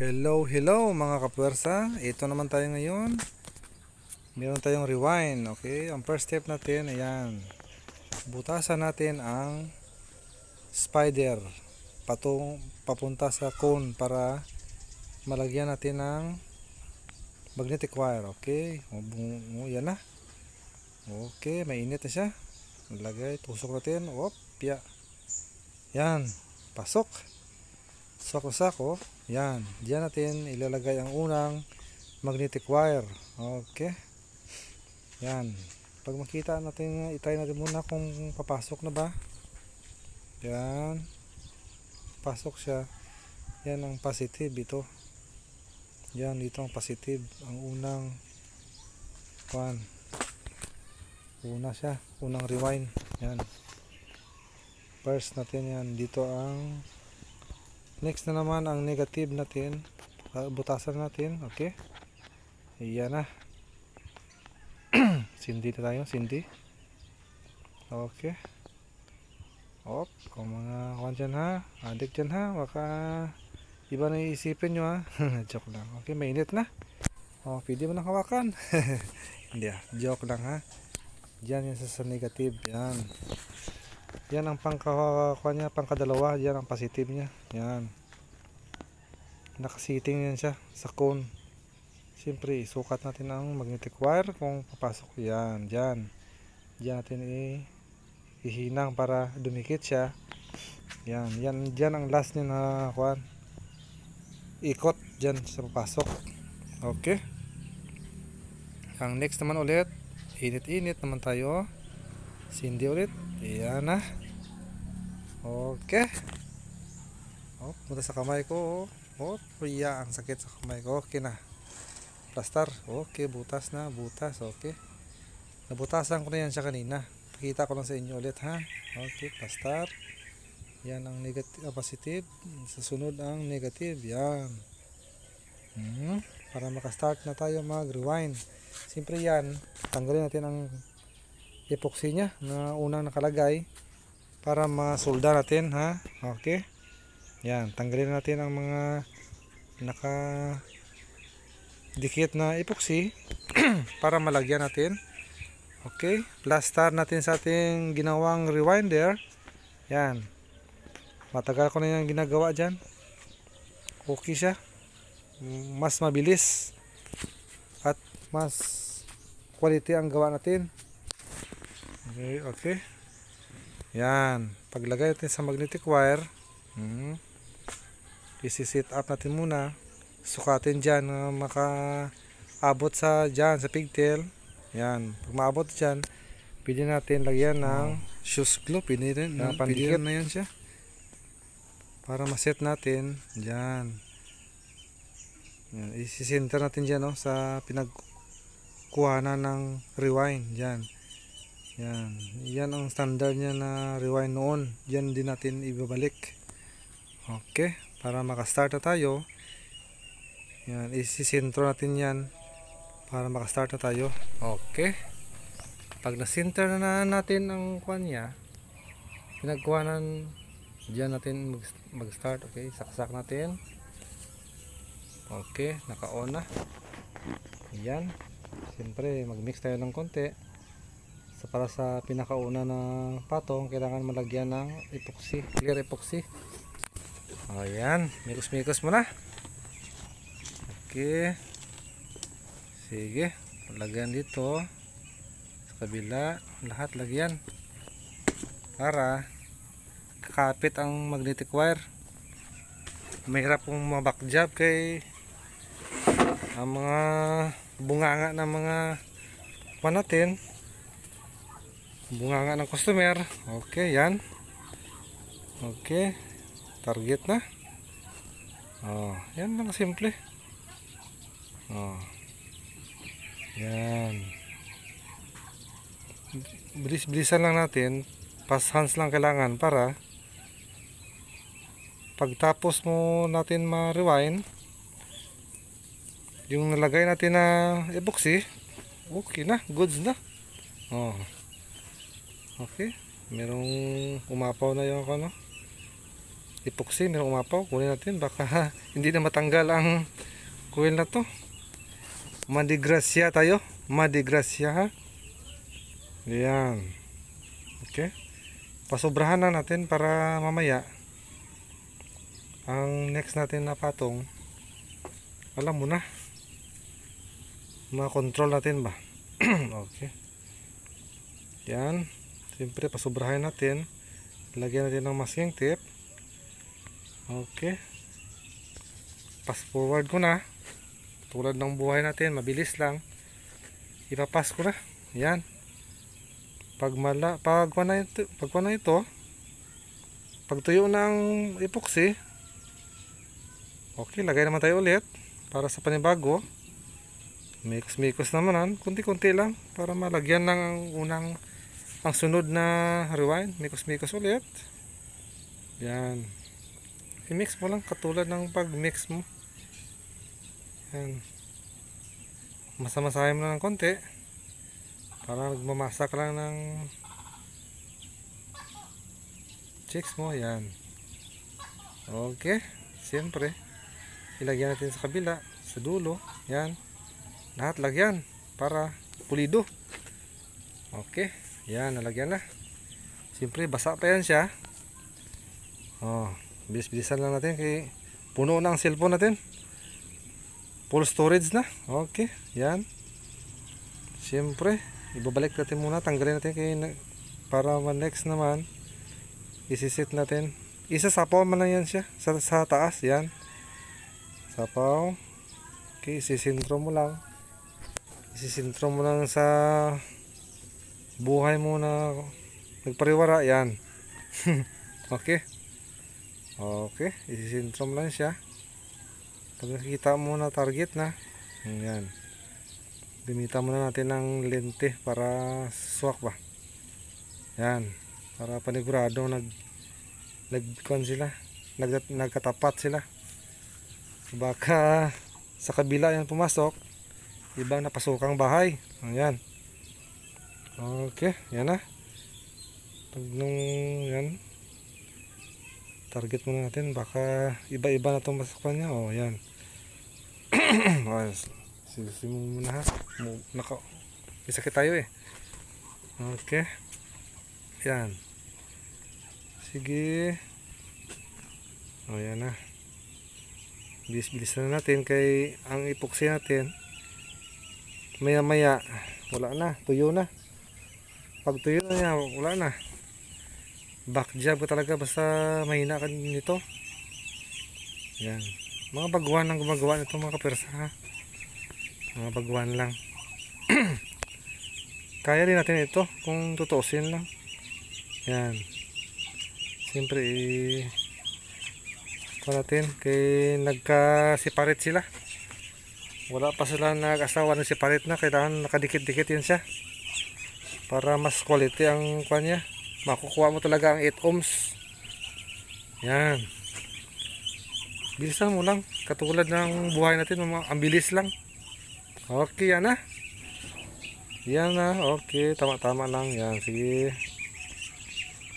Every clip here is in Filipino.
Hello mga kapwersa. Ito naman tayo ngayon. Meron tayong rewind. Okay, ang first step natin, ayan, butasan natin ang spider papunta sa cone para malagyan natin ng magnetic wire. Okay, yan na. Okay, mainit na siya. Lagay, tusok natin. Yan, pasok. Sako-sako. Yan, diyan natin ilalagay ang unang magnetic wire. Okay. Yan. Pag makita natin, itry natin muna kung papasok na ba. Yan. Pasok siya. Yan ang positive ito. Yan, dito ang positive. Ang unang una siya. Unang rewind. Yan. First natin yan. Dito ang next na naman ang negative natin. Butasan natin. Okay. Ayan na. Sindi na tayo. Sindi. Okay. Kung mga kawan dyan ha. Adik dyan ha. Baka iba na iisipin nyo ha. Joke lang. Okay. Mainit na. Pwede mo nang hawakan. Hindi joke lang ha. Diyan yan sa negative. Yan. Yan ang pangkadalawa. Yan ang positive niya. Yan. Nakasiting yan siya sa cone. Siyempre, isukat natin ang magnetic wire kung papasok. Yan. Diyan. Diyan natin ihinang para dumikit siya. Yan. Diyan ang last niya na ikot. Diyan sa papasok. Okay. Ang next naman ulit. Init-init naman tayo. Sindi ulit. Ayan na. Okay. Punta sa kamay ko. Ang sakit sa kamay ko. Okay na. Plaster. Okay, butas na. Butas. Okay. Nabutasan ko na yan siya kanina. Pakita ko lang sa inyo ulit ha. Okay, plaster. Yan ang negative, positive. Sa sunod ang negative. Yan. Para makastart na tayo mag-rewind. Siyempre yan. Tanggalin natin ang epoxy nya na unang nakalagay para masolda natin ha. Okay. Yan, tanggalin natin ang mga nakadikit na epoxy para malagyan natin. Okay, plaster natin sa ating ginawang rewinder. Yan. Matagal ko na yung ginagawa dyan. Okay siya. Mas mabilis at mas quality ang gawa natin. Okay. Yan. Paglagay natin sa magnetic wire, isi-set up natin muna. Sukatin dyan na makaabot sa pigtail. Yan. Pag maabot dyan, pwede natin lagyan ng shoes glue. Pwede rin na pandikit na yan siya. Para maset natin dyan. Yan. Isi-center natin dyan sa pinagkuhanan ng rewind. Dyan. Yan ang standard niya na rewind noon. Yan din natin ibabalik. Okay, para makastart na tayo. Yan, isi-sentro natin yan para makastart na tayo. Okay. Pag na-center na natin ang niya, pinagkuhanan, diyan natin mag-start. Okay, saksak natin. Okay, naka-on na. Yan. Siyempre, mag-mix tayo ng konti. Para sa pinakauna ng patong, kailangan malagyan ng epoxy, clear epoxy. Ayan, mikos-mikos muna. Okay. Sige, lagyan dito sa kabila, lahat lagyan para kakapit ang magnetic wire. Mahirap kung mabakjab kay ang mga bunganga ng mga natin. Bunganga ng customer. Okay, yan. Okay. Target na. Yan lang simple. Yan. Bilis-bilisan lang natin. Fast hands lang kailangan para pagtapos mo natin ma-rewind, yung nalagay natin na epoxy, okay na, goods na. Okay, merong umapaw na yung epoxy, mayroong umapaw. Kunin natin, baka hindi na matanggal ang coil na to. Madigrasya tayo. Madigrasya, ha. Yan. Okay. Pasobrahan na natin para mamaya ang next natin na patong, alam mo na, makontrol natin ba. Okay. Yan. Siyempre pasobrahan natin. Lagyan natin ng masking tape. Okay. Pass forward ko na. Tulad ng buhay natin, mabilis lang. Ipapas ko na. Yan. Pag tuyo na ang epoxy, okay, lagay naman tayo ulit para sa panibago. Mikos naman, kunti-kunti lang para malagyan ng ang sunod na rewind. Mikos ulit. Yan. I-mix mo lang katulad ng pag-mix mo. Yan. Masamasahin mo na ng konti para magmamasa ka lang ng chicks mo. Yan. Okay. Siyempre, ilagyan natin sa kabila, sa dulo. Yan. Lahat lagyan para pulido. Okay. Yan, nalagyan na. Siyempre, basa pa yan siya. Bilis-bilisan lang natin kay puno na ang cellphone natin. Full storage na. Okay. Yan. Siyempre, ibabalik natin muna. Tanggalin natin para next naman isisit natin. Isasapaw man lang yan siya sa taas. Yan. Sapaw. Okay. Isisintro mo lang sa buhay mo na nagpariwara. Yan. Okay. Okay. Isisintro mo lang siya. Pag nakikita mo na target na, yan. Gamitan muna natin ng lente para swak ba. Yan. Para panigurado nagkatapat sila. Baka sa kabila yan pumasok, ibang napasokang bahay. Ayan. Okay, yan na. Pag yan, target muna natin, baka iba-iba na itong masukan niya. Yan. Sigusin mo muna, ha. May sakit tayo eh. Okay. Yan. Sige. Yan na. Bilis-bilis na natin kay ang epoxy natin maya-maya wala na, tuyo na. Pag tuyo na niya, wala na. Back job ko talaga basta mahina ka nito. Yan. Mga baguhan ang gumagawa nito mga kapersa, ha. Mga baguhan lang. Kaya rin natin ito kung tutuusin lang. Yan. Siyempre kung natin kay nagka-separate sila. Wala pa sila nag-asawa ng separate na, kailangan nakadikit-dikit yun siya para mas quality ang kanya. Makukuha mo talaga ang 8 ohms. Yan. Bilisan mo lang katulad ng buhay natin, ang bilis lang. Okay, yan na. Yan na. Okay, tama-tama lang. Yan, sige.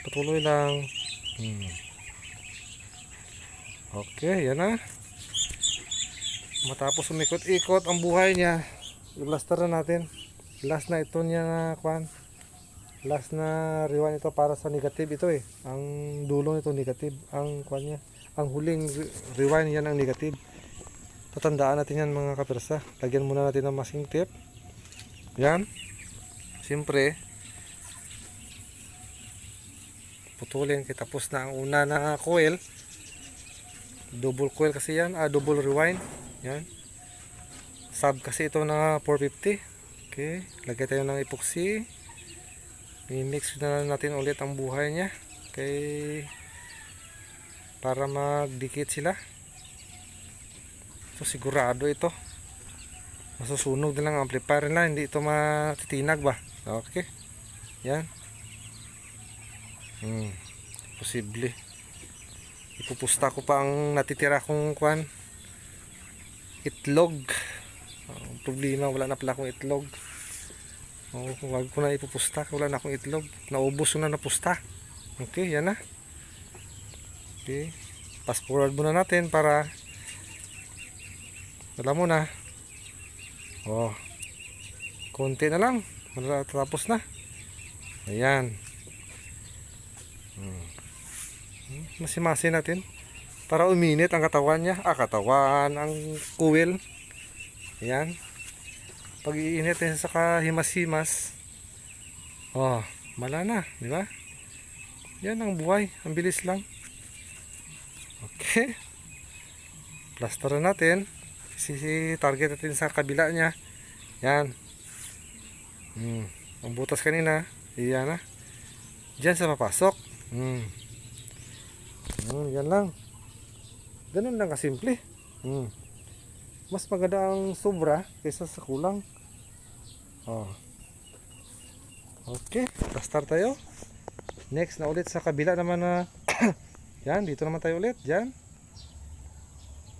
Patuloy lang. Okay, yan na. Matapos umikot-ikot ang buhay niya, i-blaster na natin. Last na ito niya na kwan. Last na rewind ito para sa negative ito eh. Ang dulo nito negative. Ang kwan niya. Ang huling rewind yan ang negative. Tatandaan natin yan mga kapersa. Lagyan muna natin ng masking tape. Yan. Siyempre, putulin kaya tapos na ang una na coil. Double coil kasi yan. Double rewind. Yan. Sub kasi ito na 450. Okay. Lagay tayo ng epoxy. I-mix na natin ulit ang buhay niya. Okay. Para magdikit sila. So sigurado ito. Masusunog na lang ang amplifier na. Hindi ito matitinag ba. Okay. Yan. Posible. Ipupusta ko pa ang natitira kong kwan. Itlog. Problema, wala na pala akong itlog. Wag ko na ipupusta, wala na akong itlog. Naubos ko na napusta. Okay, yan na. Okay. fast forward muna natin para alam mo na. Oh, konti na lang, matatapos na. Ayan. Masimasin natin para uminit ang katawan niya. Ang kuwil. Ayan. Pag iinit din sa kahimas-himas, oh, mala na, di ba? Yan ang buhay, ang bilis lang. Okay. Plaster natin. Target natin sa kabila niya. Yan. Ang butas kanina, iyan na. Diyan sa papasok. Yan lang. Ganun lang kasimple. Mas maganda ang sobra kaysa sa kulang. Oh. Okay, plaster tayo. Next na ulit sa kabila naman na yan, dito naman tayo ulit. Diyan.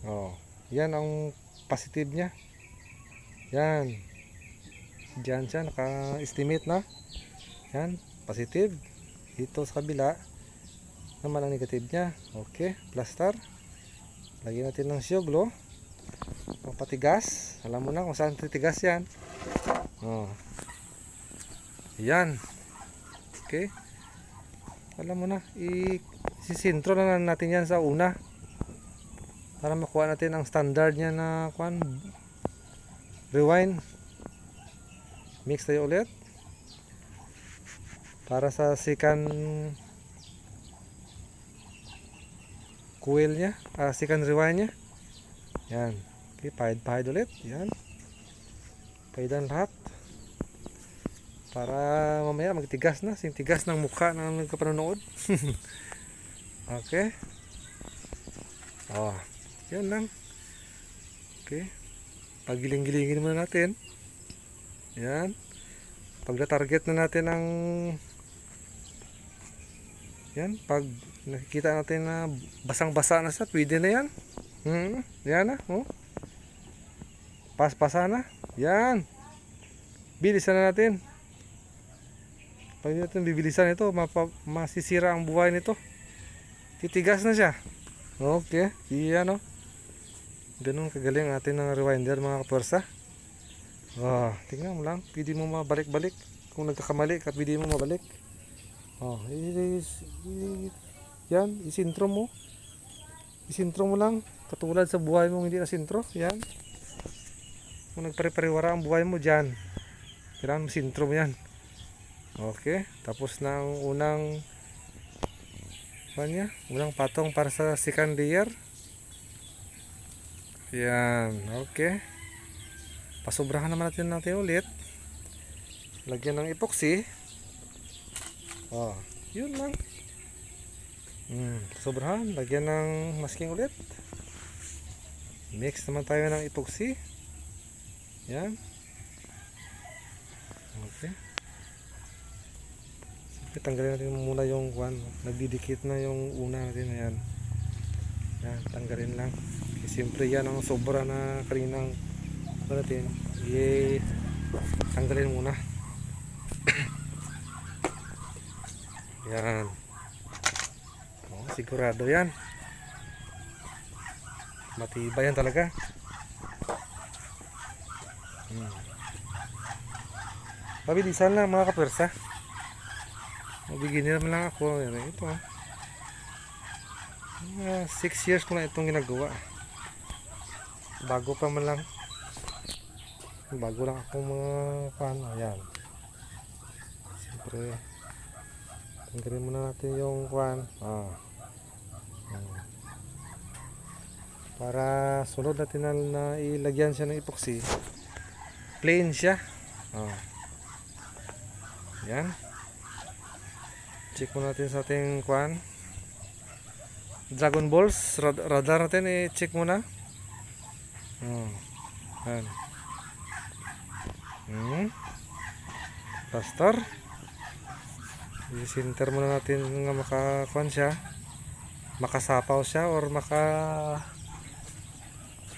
Oh, yan ang positive niya. Yan. Diyan siya, naka-estimate na. Yan, positive. Dito sa kabila naman ang negative niya. Okay, plaster. Lagyan natin ng siyoglo. Patigas. Alam mo na kung saan titigas yan. Oh. Yan. Okay. Alam mo na, isisintro na natin yan sa una para makuha natin ang standard niya na rewind. Mix tayo ulit para sa second coil niya, second rewind niya. Yan. Okay, pahid ulit. Yan. Pahidan lahat para mamaya magtigas na, sintigas ng mukha ng nagkapanonood. Okay. Oh, yan lang. Okay. Pagiling-gilingin muna natin. Yan. Pag na-target na natin ang yan, pag nakikita natin na basang-basa na siya, pwede na yan. Yan na. Oh. Pas-pasa na. Yan. Bilisan na natin. Pag natin bibilisan ito, masisira ang buhay nito. Titigas na siya. Okay. Yan o. Ganun kagaling atin ng rewinder mga kapwersa. Oh, tingnan mo lang. Pwede mo mabalik-balik. Kung nagkakamali, pwede mo mabalik. Oh, yan. Isintro mo. Isintro mo lang. Katulad sa buhay mo hindi na sintro. Yan. Kung nagpare-parewara ang buhay mo dyan, kailangan sintro mo yan. Okay, tapos na ang unang unang patong para sa second layer. Yan, okay. Pasobrahan naman natin ulit. Lagyan ng epoxy. Oh, yun lang. Sobrahan, lagyan ng masking ulit. Mix naman tayo ng epoxy. Yan. Okay. Tanggalin natin muna yung nagdidikit na yung una natin. Ayan. Yan, tanggalin lang. Kasi siyempre yan ang sobra na kaninang natin. Tanggalin muna. Yan. Oh, sigurado yan. Matibay yan talaga. Pabilisan lang mga kapwersa. Beginner lang ako. Ito 6 years ko na itong ginagawa. Bago pa man lang. Bago lang ako mga ayan. Siyempre tanggalin muna natin yung para sunod natin na ilagyan siya ng epoxy. Plain siya. Yan. Check mo natin sa ating Dragon Balls radar natin, i-check muna. Yan. Plaster. I-center muna natin nga siya, makasapaw siya or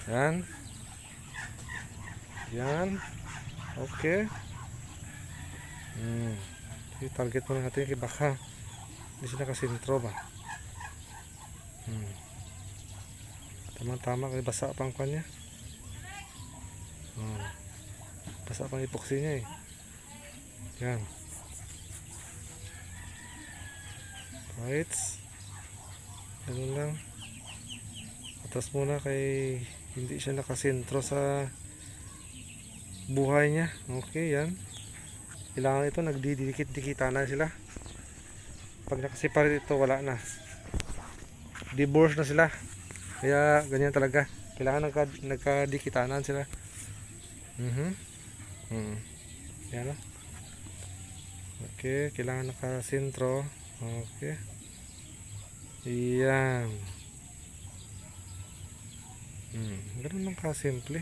yan. Yan. Okay. I-target muna natin kay baka hindi siya nakasintro ba. Tamang-tama kasi basa pang kwan niya. Oh, basa pang epoxy niya eh. Yan. Right. Ganun lang. Atas muna kay hindi siya nakasentro sa buhay niya. Okay, yan. Kailangan ito nagdidikit-dikita na sila. Pag nakaseparate ito, wala na. Divorce na sila. Kaya ganyan talaga. Kailangan nagkadikitanan sila. Yan o. Okay, kailangan nakasentro. Okay. Yan. Ganun lang kasimple.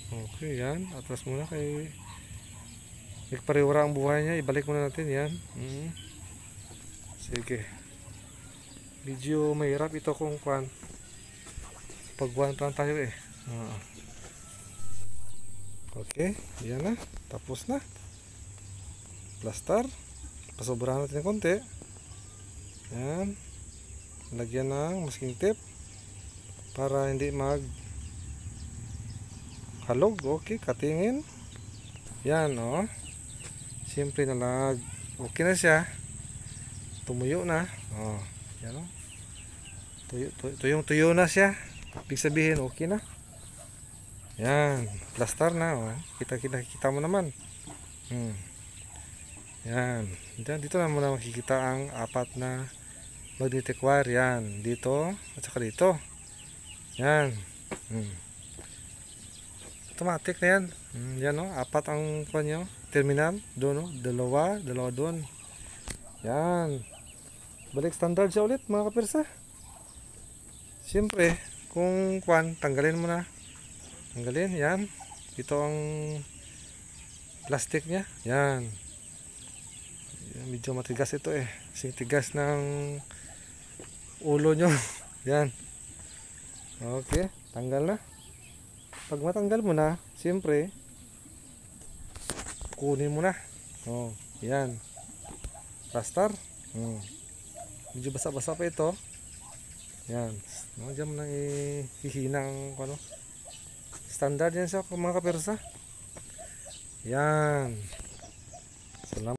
Okay, yan. Atras muna kay nagpariwara ang buhay niya. Ibalik muna natin yan. Sige. Medyo mahirap ito kung kwan. Pagwan lang tayo eh. Okay, yan na. Tapos na. Plaster. Pasobrahan natin ng konti. Yan. Lagyan ng masking tape para hindi mag halog. Okay, katingin. Yan o. Siyempre nalag. Okay na siya. Tumuyo na. Yan o. Tuyong-tuyo na siya. Ibig sabihin okay na. Yan. Plaster na o. Kita mo naman. Yan. Dito na muna makikita ang apat na magnetic wire. Yan. Dito at saka dito. Yan. Automatic na yan. Yan o. Apat ang kanyo. Terminal. Doon o. Dalawa doon. Yan. Balik standard siya ulit mga kapirsa. Siyempre kung kwan, tanggalin mo na. Tanggalin. Yan. Ito ang plastic niya. Yan. Medyo matigas ito eh. Kasi tigas ng ulo nyo. Yan. Okay. Tanggal na. Pag matanggal mo na, siyempre kunin mo na. Yan. Plaster. Medyo basa-basa pa ito. Yan. Diyan mo nang ihihinang standard yan sa mga kapirsa. Yan.